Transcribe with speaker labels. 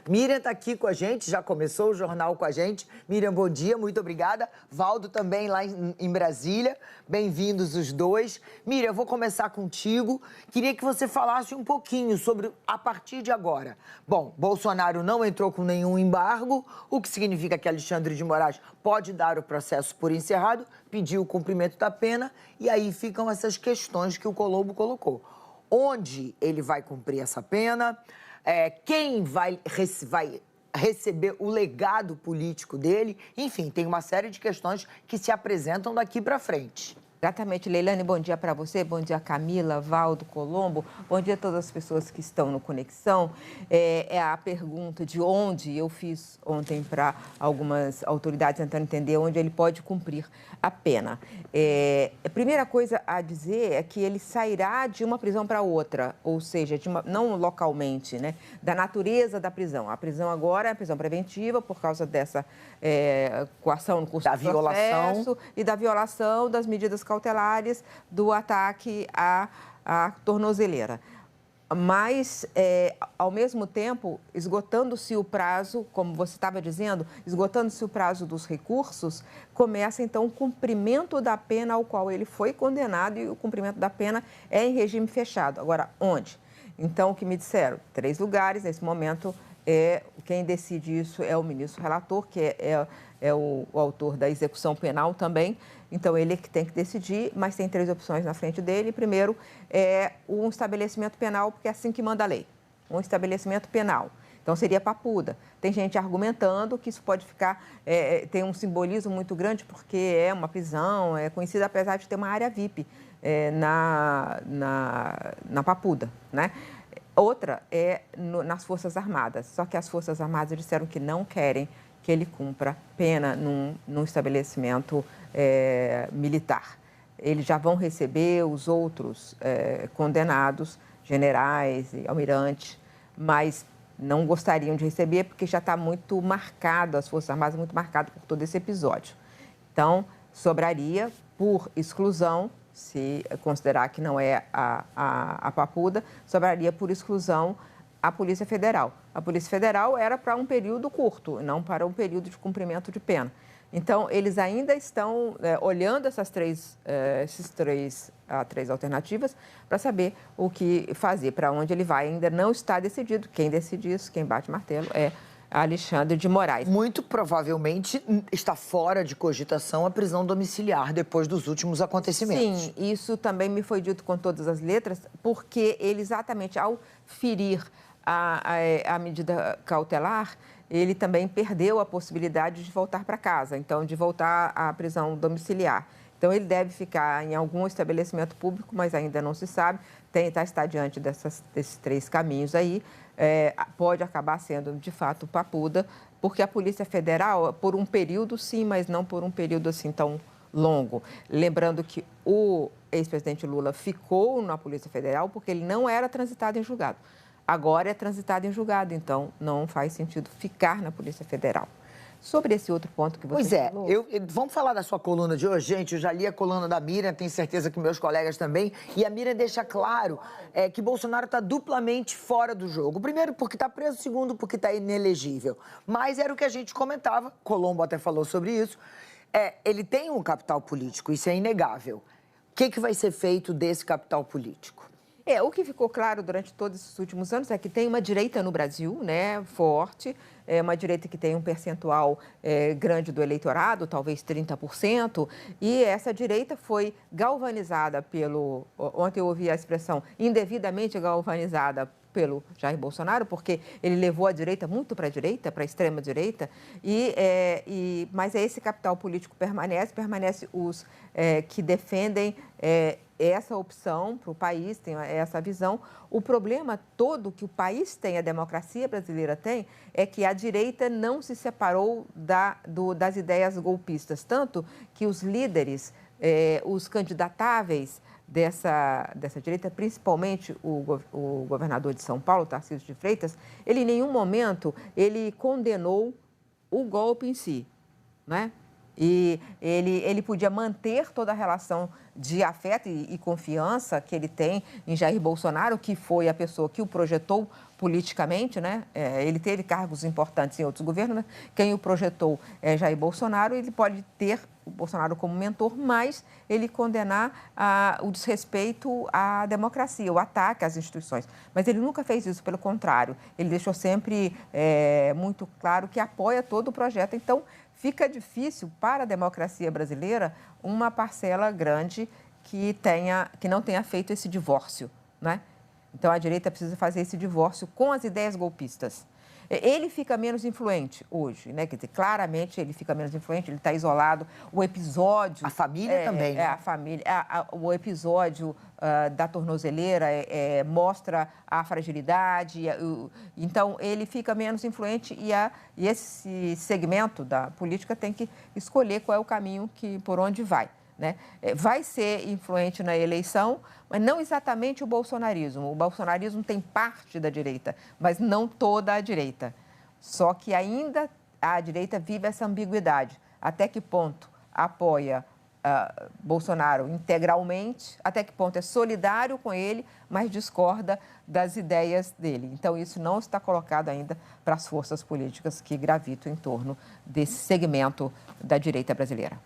Speaker 1: Miriam está aqui com a gente, já começou o jornal com a gente. Miriam, bom dia, muito obrigada. Valdo também lá em Brasília. Bem-vindos os dois. Miriam, eu vou começar contigo. Queria que você falasse um pouquinho sobre a partir de agora. Bom, Bolsonaro não entrou com nenhum embargo, o que significa que Alexandre de Moraes pode dar o processo por encerrado, pedir o cumprimento da pena, e aí ficam essas questões que o Colombo colocou. Onde ele vai cumprir essa pena? Quem vai receber o legado político dele? Enfim, tem uma série de questões que se apresentam daqui para frente.
Speaker 2: Exatamente, Leilane, bom dia para você, bom dia Camila, Valdo, Colombo, bom dia a todas as pessoas que estão no Conexão. É a pergunta de onde eu fiz ontem para algumas autoridades tentando entender onde ele pode cumprir a pena. A primeira coisa a dizer é que ele sairá de uma prisão para outra, ou seja, não localmente, né, da natureza da prisão. A prisão agora é a prisão preventiva por causa dessa coação no curso do processo e da violação das medidas cautelares do ataque à tornozeleira. Mas, ao mesmo tempo, esgotando-se o prazo, como você estava dizendo, esgotando-se o prazo dos recursos, começa, então, o cumprimento da pena ao qual ele foi condenado e o cumprimento da pena é em regime fechado. Agora, onde? Então, o que me disseram? 3 lugares, nesse momento, quem decide isso é o ministro relator, que é o autor da execução penal também. Então, ele é que tem que decidir, mas tem 3 opções na frente dele. Primeiro, um estabelecimento penal, porque é assim que manda a lei. Um estabelecimento penal. Então, seria Papuda. Tem gente argumentando que isso pode ficar... tem um simbolismo muito grande, porque é uma prisão, é conhecida apesar de ter uma área VIP na Papuda, né? Outra nas Forças Armadas. Só que as Forças Armadas disseram que não querem que ele cumpra pena num estabelecimento militar. Eles já vão receber os outros condenados, generais e almirantes, mas não gostariam de receber porque já está muito marcado, as Forças Armadas muito marcado por todo esse episódio. Então, sobraria, por exclusão, se considerar que não é a Papuda, sobraria por exclusão a Polícia Federal. A Polícia Federal era para um período curto, não para um período de cumprimento de pena. Então, eles ainda estão olhando essas três alternativas para saber o que fazer, para onde ele vai. Ainda não está decidido. Quem decide isso, quem bate martelo, é Alexandre de Moraes.
Speaker 1: Muito provavelmente está fora de cogitação a prisão domiciliar depois dos últimos acontecimentos.
Speaker 2: Sim, isso também me foi dito com todas as letras, porque ele exatamente ao ferir a medida cautelar, ele também perdeu a possibilidade de voltar para casa, então de voltar à prisão domiciliar. Então, ele deve ficar em algum estabelecimento público, mas ainda não se sabe. Está diante desses 3 caminhos aí. Pode acabar sendo, de fato, Papuda, porque a Polícia Federal, por um período, sim, mas não por um período assim tão longo. Lembrando que o ex-presidente Lula ficou na Polícia Federal porque ele não era transitado em julgado. Agora é transitado em julgado, então não faz sentido ficar na Polícia Federal. Sobre esse outro ponto que você falou...
Speaker 1: Vamos falar da sua coluna de hoje, gente. Eu já li a coluna da Miriam, tenho certeza que meus colegas também. E a Miriam deixa claro que Bolsonaro está duplamente fora do jogo. Primeiro, porque está preso. Segundo, porque está inelegível. Mas era o que a gente comentava, Colombo até falou sobre isso. Ele tem um capital político, isso é inegável. O que vai ser feito desse capital político?
Speaker 2: O que ficou claro durante todos esses últimos anos é que tem uma direita no Brasil, né, forte, uma direita que tem um percentual grande do eleitorado, talvez 30%, e essa direita foi galvanizada ontem eu ouvi a expressão, indevidamente galvanizada pelo Jair Bolsonaro, porque ele levou a direita muito para a extrema-direita, mas esse capital político permanece os que defendem essa opção para o país, tem essa visão. O problema todo que o país tem, a democracia brasileira tem, é que a direita não se separou das ideias golpistas, tanto que os líderes, os candidatáveis dessa direita, principalmente o governador de São Paulo, Tarcísio de Freitas, ele em nenhum momento ele condenou o golpe em si, né? E ele podia manter toda a relação de afeto e confiança que ele tem em Jair Bolsonaro, que foi a pessoa que o projetou politicamente, né? Ele teve cargos importantes em outros governos, né? Quem o projetou é Jair Bolsonaro, ele pode ter o Bolsonaro como mentor, mas ele condenar o desrespeito à democracia, o ataque às instituições. Mas ele nunca fez isso, pelo contrário, ele deixou sempre muito claro que apoia todo o projeto. Então, fica difícil para a democracia brasileira uma parcela grande que não tenha feito esse divórcio, né? Então, a direita precisa fazer esse divórcio com as ideias golpistas. Ele fica menos influente hoje, né? Quer dizer, claramente ele fica menos influente, ele está isolado. O episódio...
Speaker 1: A família também, né?
Speaker 2: A família. O episódio da tornozeleira mostra a fragilidade. Então, ele fica menos influente e esse segmento da política tem que escolher qual é o caminho por onde vai. Né? Vai ser influente na eleição, mas não exatamente o bolsonarismo. O bolsonarismo tem parte da direita, mas não toda a direita. Só que ainda a direita vive essa ambiguidade. Até que ponto apoia Bolsonaro integralmente, até que ponto é solidário com ele, mas discorda das ideias dele. Então, isso não está colocado ainda para as forças políticas que gravitam em torno desse segmento da direita brasileira.